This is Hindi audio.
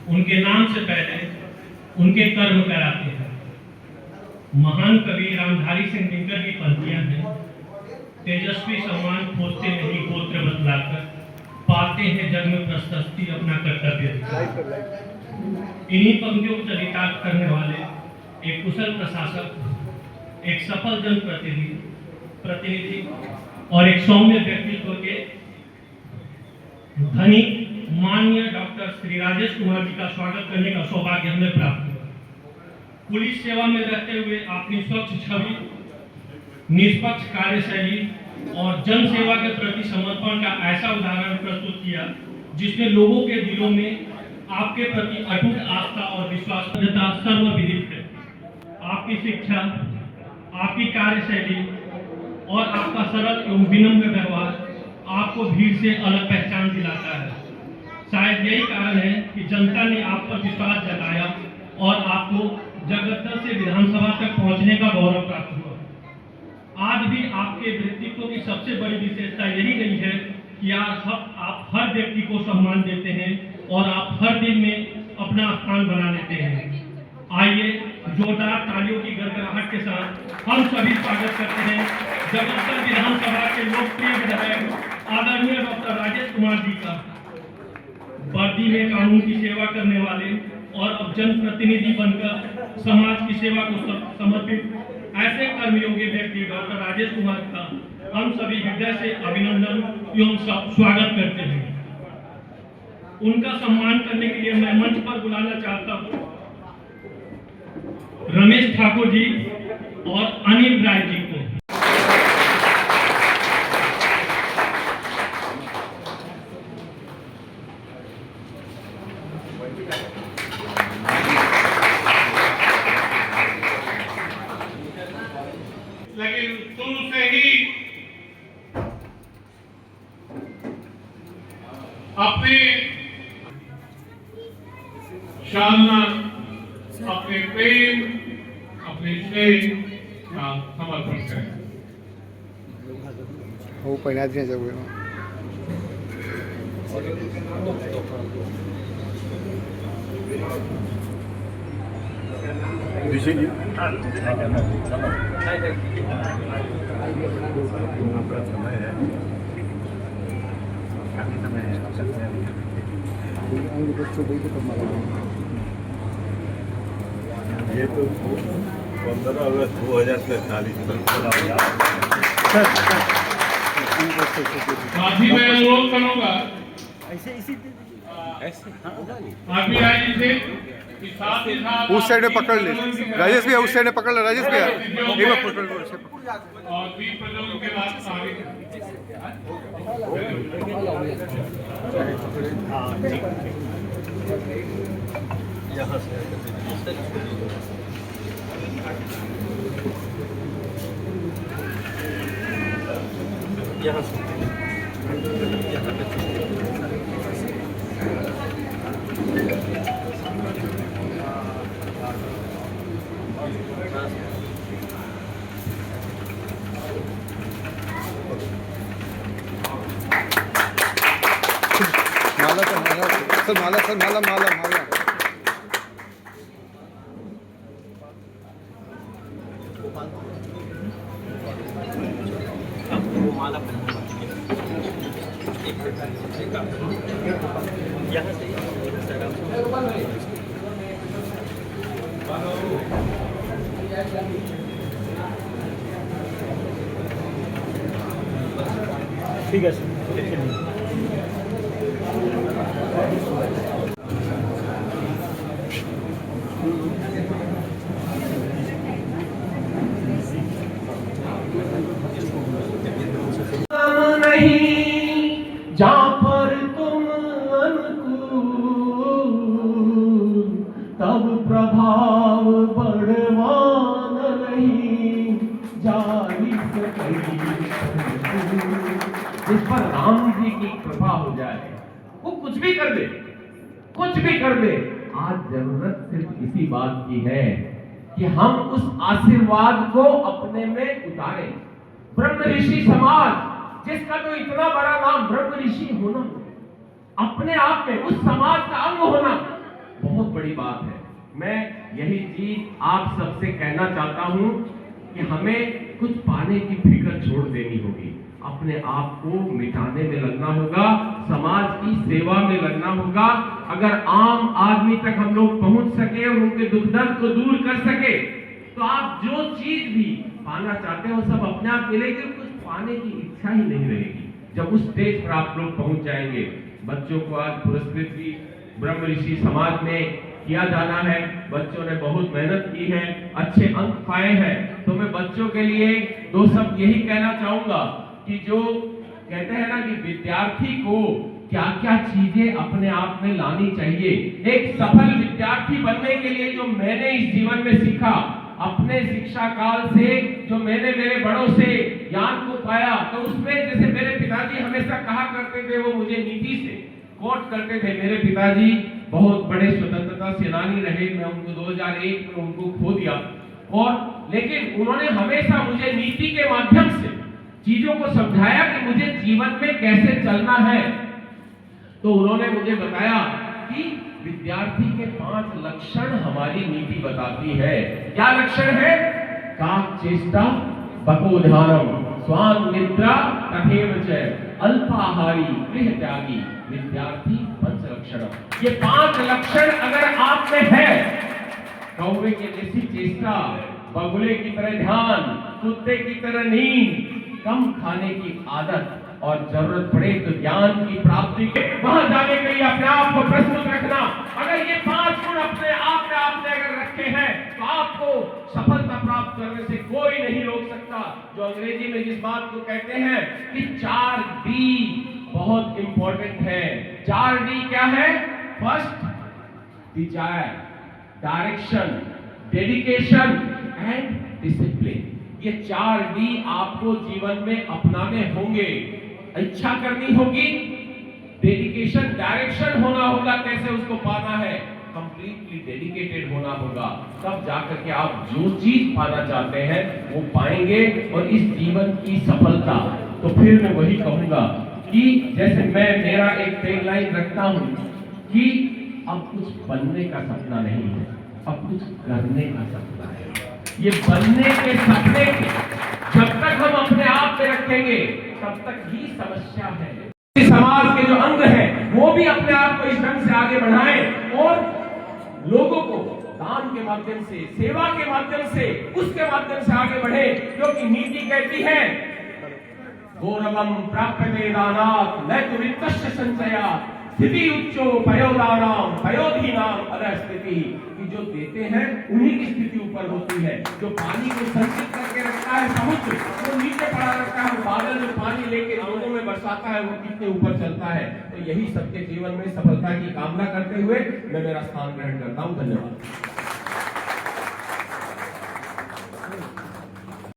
उनके नाम से पहले उनके कर्म कराते हैं। महान कवि रामधारी सिंह दिनकर की पंक्तियां हैं, तेजस्वी सम्मान खोजते नहीं गोत्र बतलाकर, पाते हैं जग में प्रशस्ति अपना कर्तव्य। इन्हीं पंक्तियों को चरितार्थ करने वाले एक कुशल प्रशासक, एक सफल जन प्रतिनिधि और एक सौम्य व्यक्तित्व के धनी माननीय डॉक्टर श्री राजेश कुमार जी का स्वागत करने का सौभाग्य हमें प्राप्त हुआ। पुलिस सेवा में रहते हुए अपनी स्वच्छ छवि, निष्पक्ष कार्यशैली और जन सेवा के प्रति समर्पण का ऐसा उदाहरण प्रस्तुत किया जिसने लोगों के दिलों में आपके प्रति अटूट आस्था और विश्वास सर्वविदित है। आपकी शिक्षा, आपकी कार्यशैली और आपका सरल एवं विनम्र व्यवहार आपको भीड़ से अलग पहचान दिलाता है। शायद यही कारण है कि जनता ने आप पर विश्वास जताया और आपको जगदल से विधानसभा तक पहुंचने का गौरव प्राप्त हुआ। आज भी आपके व्यक्तित्व की सबसे बड़ी विशेषता यही रही है कि आप हर व्यक्ति को सम्मान देते हैं और आप हर दिन में अपना स्थान बना लेते हैं। आइए जोरदार तालियों की गड़गड़ाहट के साथ हम सभी स्वागत करते हैं जगदल विधानसभा के लोकप्रिय विधायक आदरणीय डॉक्टर राजेश कुमार जी का। वर्दी में कानून की सेवा करने वाले और अब जनप्रतिनिधि बनकर समाज की सेवा को समर्पित ऐसे कर्मयोगी व्यक्ति डॉक्टर राजेश कुमार का हम सभी हृदय से अभिनंदन एवं स्वागत करते हैं। उनका सम्मान करने के लिए मैं मंच पर बुलाना चाहता हूँ रमेश ठाकुर जी और अनिल राय जी को। लेकिन शुरू से ही अपने साधना, अपने प्रेम, अपने स्नेह का समर्पण करें। वो पहिना दिया जब ये तो 15 अगस्त 2043 अभी मैं अनुरोध करूंगा आरबीआई जी से कि साथ ही साथ उस साइड में पकड़ ले राजेश भैया, उस साइड में पकड़ ले राजेश भैया, एक बार पकड़ लो और दीप प्रज्वलन के बाद आगे यहाँ से यहाँ से माला सर माला माला माला ठीक है सर। जहाँ पर तुम अनुकूल तब प्रभाव बढ़वान नहीं जारी जिस पर राम जी की कृपा हो जाए वो कुछ भी कर दे, कुछ भी कर दे। आज जरूरत सिर्फ इसी बात की है कि हम उस आशीर्वाद को अपने में उतारें। ब्रह्म ऋषि समाज जिसका तो इतना बड़ा नाम ब्रह्म ऋषि होना, अपने आप में उस समाज का अंग होना बहुत बड़ी बात है। मैं यही चीज आप सबसे कहना चाहता हूं कि हमें कुछ पाने की फिक्र छोड़ देनी होगी, अपने आप को मिटाने में लगना होगा, समाज की सेवा में लगना होगा। अगर आम आदमी तक हम लोग पहुंच सके और उनके दुख दर्द को दूर कर सके तो आप जो चीज भी पाना चाहते हैं वो सब अपने आप मिलेगी, कुछ पाने की इच्छा ही नहीं रहेगी। जब उस स्टेज पर आप लोग पहुंच जाएंगे, बच्चों को आज पुरस्कृत भी ब्रह्म ऋषि समाज में किया जाना है, बच्चों ने बहुत मेहनत की है, अच्छे अंक पाए हैं, तो मैं बच्चों के लिए दो शब्द यही कहना चाहूंगा कि जो कहते हैं ना कि विद्यार्थी को क्या क्या चीजें अपने आप में लानी चाहिए। एक सफल विद्यार्थी बनने के लिए जो मैंने इस जीवन में सीखा, अपने शिक्षा काल से जो मैंने मेरे बड़ों से ज्ञान को पाया, तो उसमें जैसे मेरे पिताजी हमेशा कहा करते थे, वो मुझे नीति से कोट करते थे। मेरे पिताजी बहुत बड़े स्वतंत्रता सेनानी रहे, मैं उनको 2001 में उनको खो दिया, और लेकिन उन्होंने हमेशा मुझे नीति के माध्यम से चीजों को समझाया कि मुझे जीवन में कैसे चलना है। तो उन्होंने मुझे बताया कि विद्यार्थी के 5 लक्षण हमारी नीति बताती है। क्या लक्षण है? काक चेष्टा बकोधारम स्वान निद्रा तथेव च अल्पाहारी गृह त्यागी विद्यार्थी 5 लक्षण। ये 5 लक्षण अगर आप में है, कौवे के जैसी चेष्टा, बगुले की तरह ध्यान, कुत्ते की तरह नींद, कम खाने की आदत और जरूरत पड़े तो ज्ञान की प्राप्ति के वहां जाने के लिए अपने आप को प्रस्तुत रखना, अगर ये 5 गुण अपने आप में आपने अगर रखे हैं तो आपको सफलता प्राप्त करने से कोई नहीं रोक सकता। जो अंग्रेजी में जिस बात को कहते हैं कि 4D बहुत इंपॉर्टेंट है। 4D क्या है? First Dzire, direction, dedication and discipline. ये 4D आपको जीवन में अपनाने होंगे। इच्छा करनी होगी, डेडिकेशन, डायरेक्शन होना होगा, कैसे उसको पाना है, कंप्लीटली डेडिकेटेड होना होगा, तब जाकर के आप जो चीज पाना चाहते हैं वो पाएंगे। और इस जीवन की सफलता, तो फिर मैं वही कहूंगा कि जैसे मैं मेरा एक टैगलाइन रखता हूं कि अब कुछ बनने का सपना नहीं है, अब कुछ करने का सपना है। ये बनने के सपने जब तक हम अपने आप में रखेंगे तब तक ही समस्या है। समाज के जो अंग हैं वो भी अपने आप को इस ढंग से आगे बढ़ाएं और लोगों को दान के माध्यम से, सेवा के माध्यम से, उसके माध्यम से आगे बढ़े, क्योंकि नीति कहती है गौरवम प्राप्यते दानात् न तु वित्तस्य संचयात् स्थिति उच्चो पयोदानाम पयोधीनाम अधः स्थिति। कि जो देते हैं उन्हीं की स्थिति ऊपर होती है। जो पानी को संचित करके रखता है समुद्र, वो नीचे पड़ा रखता है, बादल जो पानी लेके लोगों में बरसाता है वो कितने ऊपर चलता है। तो यही सबके जीवन में सफलता की कामना करते हुए मैं मेरा स्थान ग्रहण करता हूँ। धन्यवाद।